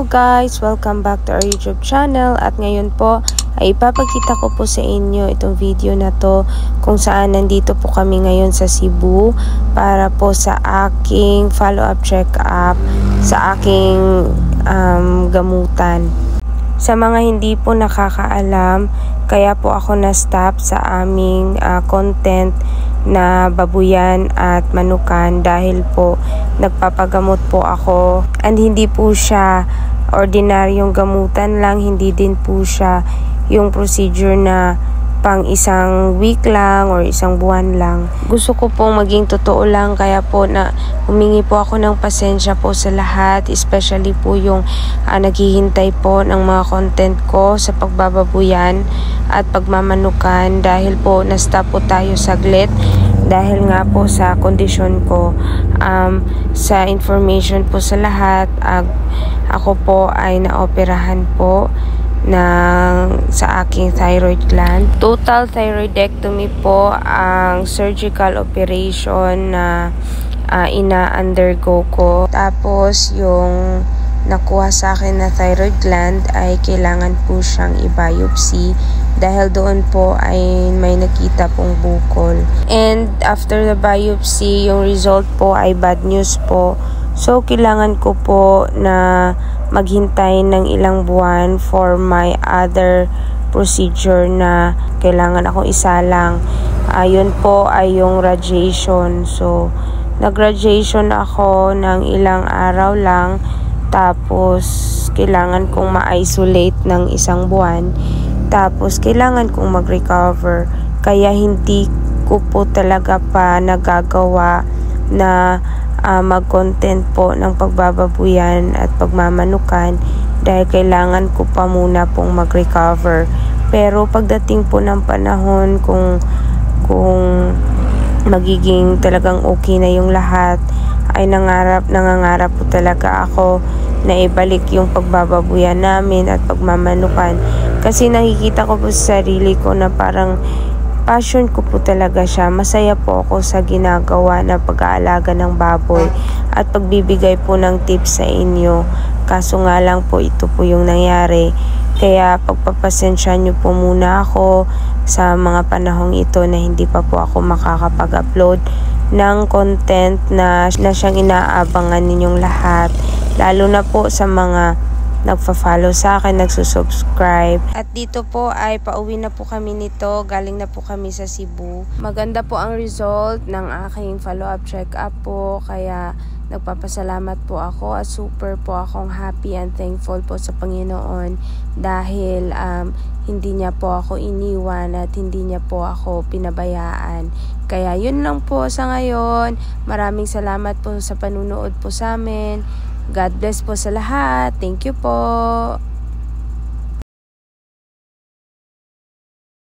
Hello guys! Welcome back to our YouTube channel at ngayon po ay ipapakita ko po sa inyo itong video na to kung saan nandito po kami ngayon sa Cebu para po sa aking follow-up check-up sa aking gamutan. Sa mga hindi po nakakaalam, kaya po ako na-stop sa aming content na babuyan at manukan dahil po nagpapagamot po ako, and hindi po siya ordinaryong gamutan lang, hindi din po siya yung procedure na pang isang week lang or isang buwan lang. Gusto ko pong maging totoo lang, kaya po na humingi po ako ng pasensya po sa lahat, especially po yung naghihintay po ng mga content ko sa pagbababuyan at pagmamanukan dahil po na-stop po tayo saglit dahil nga po sa kondisyon ko. Sa information po sa lahat, ako po ay naoperahan po sa aking thyroid gland. Total thyroidectomy po ang surgical operation na ina-undergo ko. Tapos yung nakuha sa akin na thyroid gland ay kailangan po siyang i-biopsy dahil doon po ay may nakita pong bukol. And after the biopsy, yung result po ay bad news po. So kailangan ko po na maghintay ng ilang buwan for my other procedure na kailangan akong isalang. Yun po ay yung radiation. So nag-radiation ako ng ilang araw lang, tapos kailangan kong ma-isolate ng isang buwan, tapos kailangan kong mag-recover. Kaya hindi ko po talaga pa nagagawa na mag-content po ng pagbababuyan at pagmamanukan dahil kailangan ko pa muna pong mag-recover. Pero pagdating po ng panahon, kung magiging talagang okay na yung lahat, ay nangangarap po talaga ako na ibalik yung pagbababuyan namin at pagmamanukan. Kasi nakikita ko po sa sarili ko na parang passion ko po talaga siya. Masaya po ako sa ginagawa na pag-aalaga ng baboy at pagbibigay po ng tips sa inyo. Kaso nga lang po, ito po yung nangyari. Kaya pagpapasensya nyo po muna ako sa mga panahong ito na hindi pa po ako makakapag-upload ng content na siyang inaabangan ninyong lahat. Lalo na po sa mga nagfa-follow sa akin, nagsusubscribe. At dito po ay pauwi na po kami nito. Galing na po kami sa Cebu. Maganda po ang result ng aking follow-up check-up po. Kaya nagpapasalamat po ako at super po akong happy and thankful po sa Panginoon dahil hindi niya po ako iniwan at hindi niya po ako pinabayaan. Kaya yun lang po sa ngayon. Maraming salamat po sa panunood po sa amin. God bless po sa lahat. Thank you po.